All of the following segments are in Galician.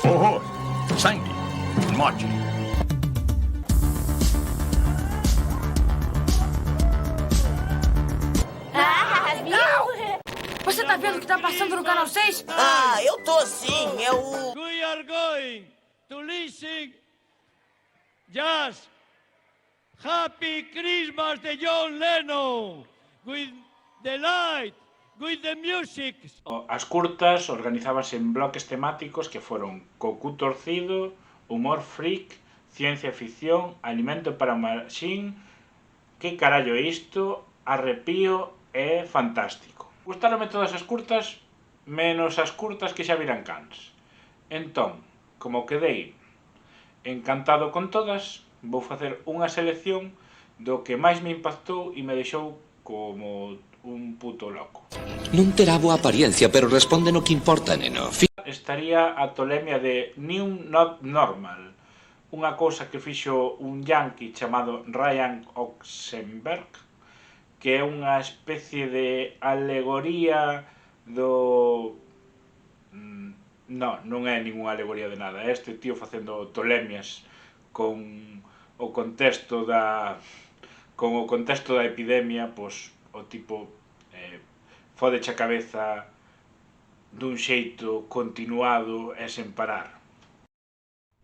Horror, sangue, morte. Você tá vendo o que tá passando no Canal 6? Ah, eu tô sim, é o... We are going to listen just Happy Christmas de John Lennon with the light, with the music. As curtas organizábanse en bloques temáticos que foron Cocu torcido, humor freak, ciencia ficción, alimento para machín, que carallo é isto, arrepío e fantástico. Gustaronme todas as curtas, menos as curtas que xa viran cans. Entón, como quedei encantado con todas, vou facer unha selección do que máis me impactou e me deixou como un puto loco. Non terá boa apariencia, pero responde no que importa, neno. Estaría a tolemia de New Not Normal, unha cousa que fixo un yankee chamado Ryan Oxenberg, que é unha especie de alegoría do... non é ninguna alegoría de nada, é este tío facendo tolemias con o contexto da epidemia, pois o tipo fodeche a cabeza dun xeito continuado e sen parar.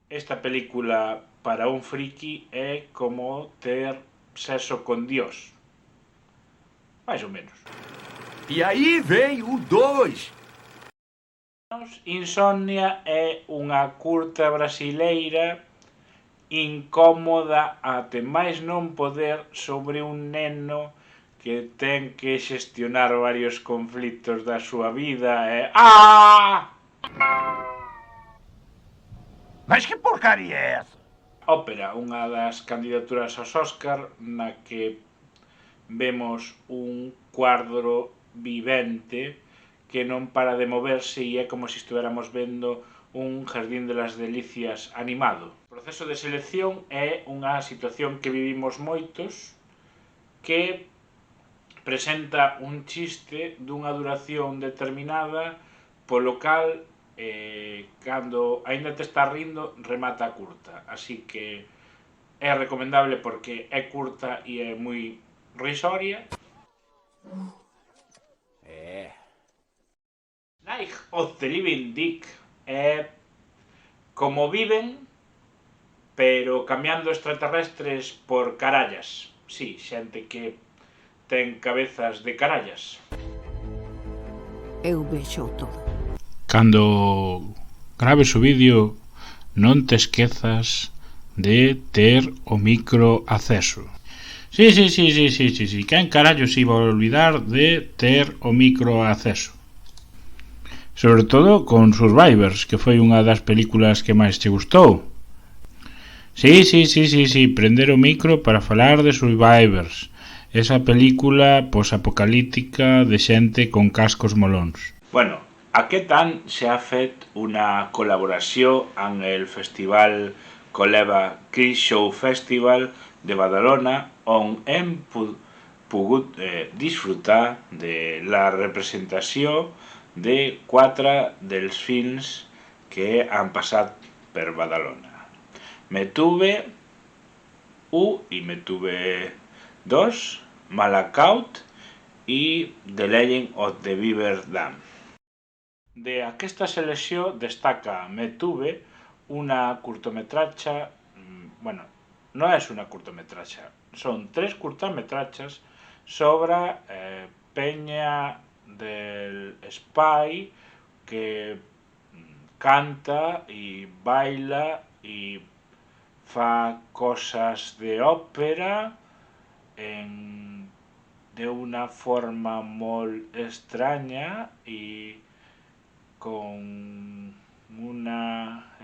Esta película para un friki é como ter sexo con Dios. Mais ou menos. E aí vem o 2. Insomnia é unha curta brasileira incómoda até máis non poder sobre un neno que ten que xestionar varios conflitos da súa vida e... Mas que porcaria é essa? Ópera, unha das candidaturas aos Óscar na que vemos un cuadro vivente que non para de moverse e é como se estuéramos vendo un Jardín de las Delicias animado. O proceso de selección é unha situación que vivimos moitos que presenta un chiste dunha duración determinada polo cal cando aínda te está rindo remata a curta, así que é recomendable porque é curta e é moi risoria. Night of the Living Dick é como viven, pero cambiando extraterrestres por carallas. Sí, xente que ten cabezas de carallas. Eu vexo todo. Cando grabes o vídeo, non te esquezas de ter o micro acceso. Sí, quen carallo se iba a olvidar de ter o micro acceso? Sobre todo con Survivors, que foi unha das películas que máis te gustou. Sí, prender o micro para falar de Survivors, esa película posapocalíptica de xente con cascos molóns. Bueno, aquest any s'ha fet una col·laboració amb el festival Coleva Chris Show Festival de Badalona, on hem pogut disfrutar de la representació de 4 dels films que han passat per Badalona. Metuve 1 i Metuve 2, Malacaut i The Legend of the Beaver Dam. D'aquesta selecció destaca Metuve una curtometratxa, bueno, no és una curtometratxa, són 3 curtometratges sobre penya del espai que canta i baila i fa cosas de òpera de una forma molt estranya i con una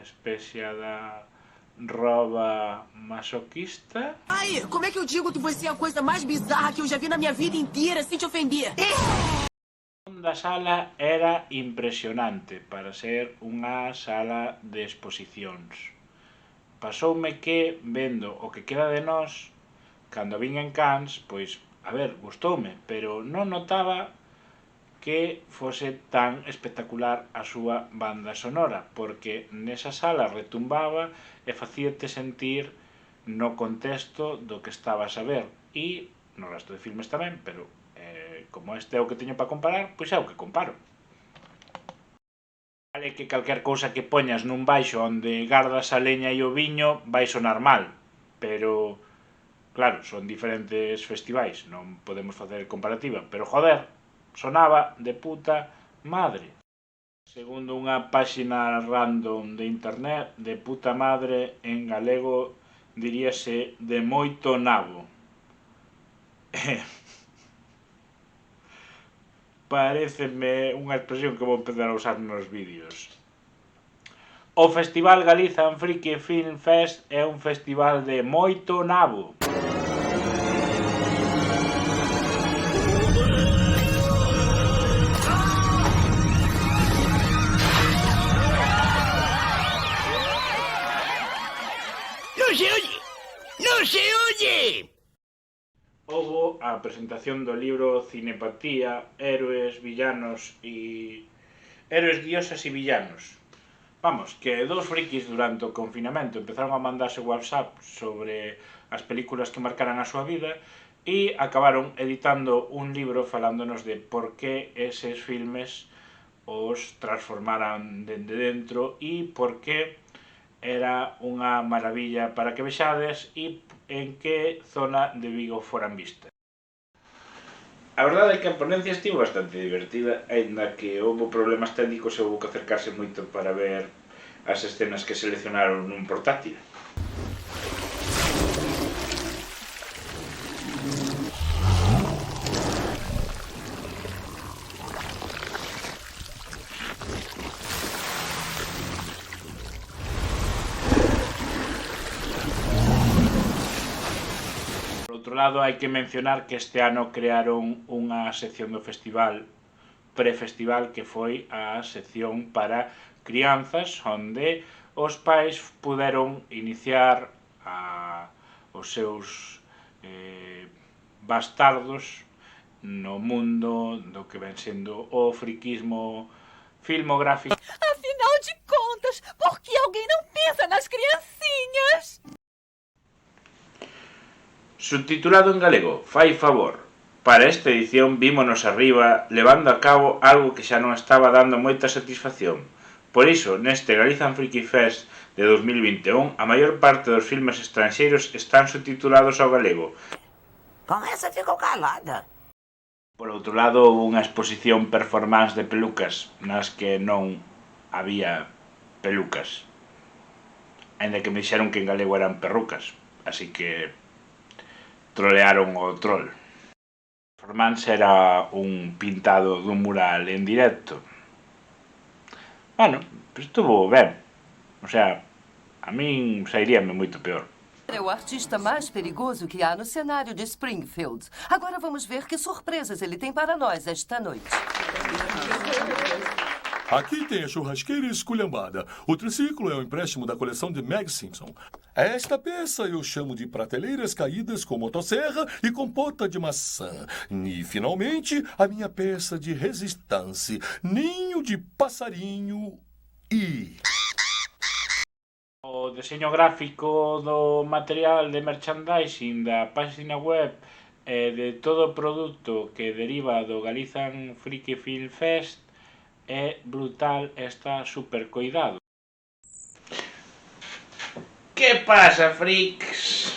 espècie de roba masoquista. Ai, como é que eu digo que você é a coisa mais bizarra que eu já vi na minha vida inteira sem te ofender? Da sala era impresionante para ser unha sala de exposicións. Pasoume que, vendo o que queda de nós, cando vin en Cannes, pois, a ver, gustoume, pero non notaba que fose tan espectacular a súa banda sonora, porque nesa sala retumbaba e facíate sentir no contexto do que estabas a ver, e no resto de filmes tamén, pero como este é o que teño para comparar, pois é o que comparo. Vale que calquer cousa que poñas nun baixo onde gardas a leña e o viño vai sonar mal, pero claro, son diferentes festivais, non podemos facer comparativa, pero joder, sonaba de puta madre. Segundo unha páxina random de internet, de puta madre en galego diríase de moito nabo. Paréceme unha expresión que vou empezar a usar nos vídeos. O Festival Galizan Friki Film Fest é un festival de moito nabo. ¡No se oye! Houbo a presentación do libro Cinepatía, Héroes, Villanos e... Héroes, Diosas e Villanos. Vamos, que dous frikis durante o confinamento empezaron a mandarse WhatsApp sobre as películas que marcaran a súa vida e acabaron editando un libro falándonos de por que eses filmes os transformaran dende dentro e por que era unha maravilla para que vexades e en que zona de Vigo foran vistas. A verdade é que a ponencia estivo bastante divertida, aínda que houve problemas técnicos e houve que acercarse moito para ver as escenas que seleccionaron nun portátil. Por outro lado, hai que mencionar que este ano crearon unha sección do festival, prefestival, que foi a sección para crianzas, onde os pais puderon iniciar os seus bastardos no mundo do que ven sendo o friquismo filmográfico. Afinal de contas, por que alguém não pensa nas criancinhas? Subtitulado en galego, fai favor. Para esta edición vímonos arriba levando a cabo algo que xa non estaba dando moita satisfacción. Por iso, neste Galizan Friki Fest de 2021, a maior parte dos filmes estranxeiros están subtitulados ao galego. Com essa ficou calada. Por outro lado, houve unha exposición performance de pelucas nas que non había pelucas. Ainda que me dixeron que en galego eran perrucas, así que trolearon o troll. A performance era un pintado dun mural en directo. Bueno, pues estuvo ben. O sea, a min sairíame moito peor. É o artista mais perigoso que há no cenário de Springfield. Agora vamos ver que surpresas ele tem para nós esta noite. Aqui tem a churrasqueira esculhambada. O triciclo é um empréstimo da coleção de Meg Simpson. Esta peça eu chamo de prateleiras caídas com motosserra e compota de maçã. E, finalmente, a minha peça de resistência, ninho de passarinho e... O deseño gráfico do material de merchandising da página web e de todo o produto que deriva do Galizan Friki Film Fest é brutal, está super coidado. Que pasa, freaks?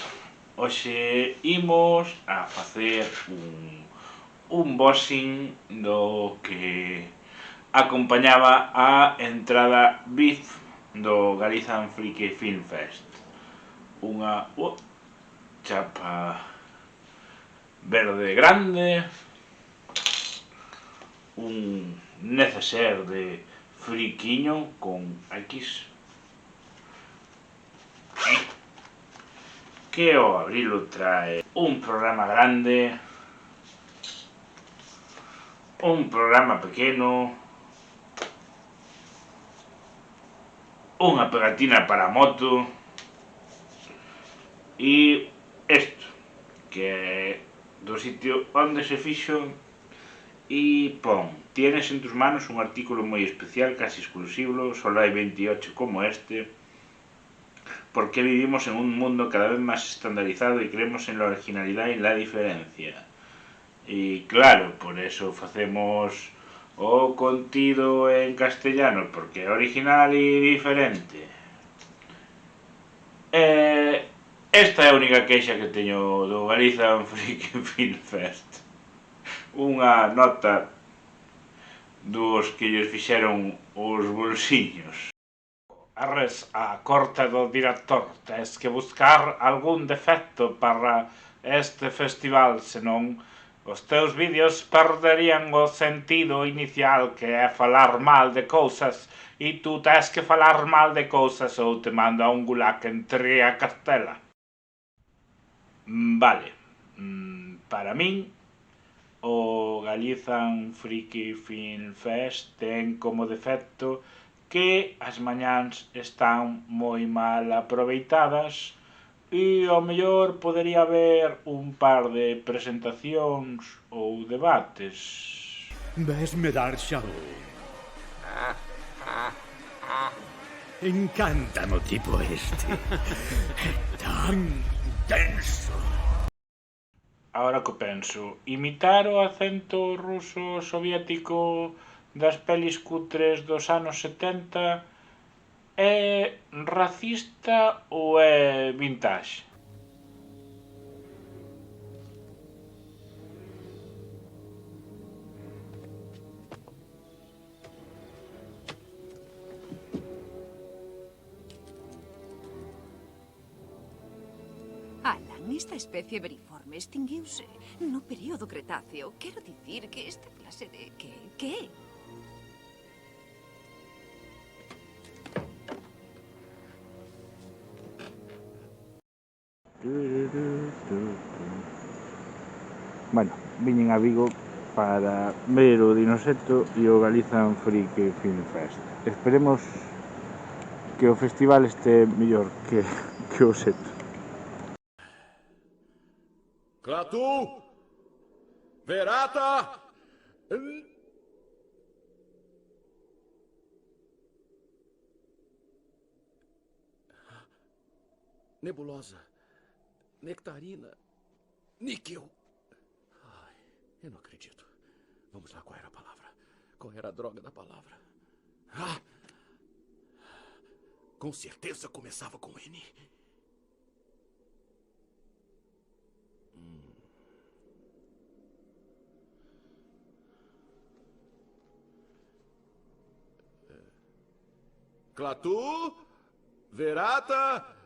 Hoxe imos a facer un unboxing do que acompañaba a entrada VIP do Galizan Friki Film Fest. Unha chapa verde grande, un neceser de friquiño con X que ao abrilo trae un programa grande, un programa pequeno, unha pegatina para a moto e isto, que é do sitio onde se fixo y pon: tienes en tus manos un artículo muy especial, casi exclusivo, solo hay 28 como este, porque vivimos en un mundo cada vez más estandarizado y creemos en la originalidad y la diferencia. Y claro, por eso facemos o contido en castellano, porque é original e diferente. Esta é a única queixa que teño do Galiza Freaky Film Fest. Unha nota dos que lles fixeron os bolsiños. Arres a corte do director, tes que buscar algún defecto para este festival, senón os teus vídeos perderían o sentido inicial, que é falar mal de cousas, e tú tes que falar mal de cousas ou te mando a un gulag entre a Castela. Vale, para min, o Galizan Freaky Film Fest ten como defecto que as mañáns están moi mal aproveitadas e ao mellor podería haber un par de presentacións ou debates. Vesme dar xao. Encántame o tipo este. É tan intenso. Ahora que penso, imitar o acento ruso soviético das pelis cutres dos anos 70 é racista ou é vintage? Alan, esta especie veriforme extinguiuse no período Cretáceo. Quero dicir que esta clase de... Que? Bueno, viñen a Vigo para ver o Dinoseto e o Galizan Freaky Film Fest. Esperemos que o festival este mellor que o Seto. Clatu! Verata! Nebulosa. Nectarina. Níquel. Ai, eu não acredito. Vamos lá, qual era a palavra? Qual era a droga da palavra? Ah! Com certeza começava com N. Clatu, Verata...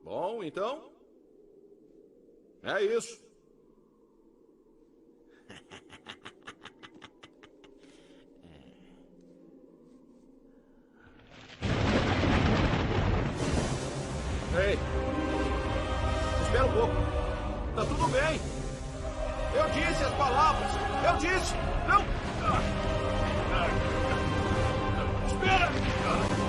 Bom, então... É isso. Ei, espera um pouco. Tá tudo bem. Eu disse as palavras. Eu disse. Não. Espera.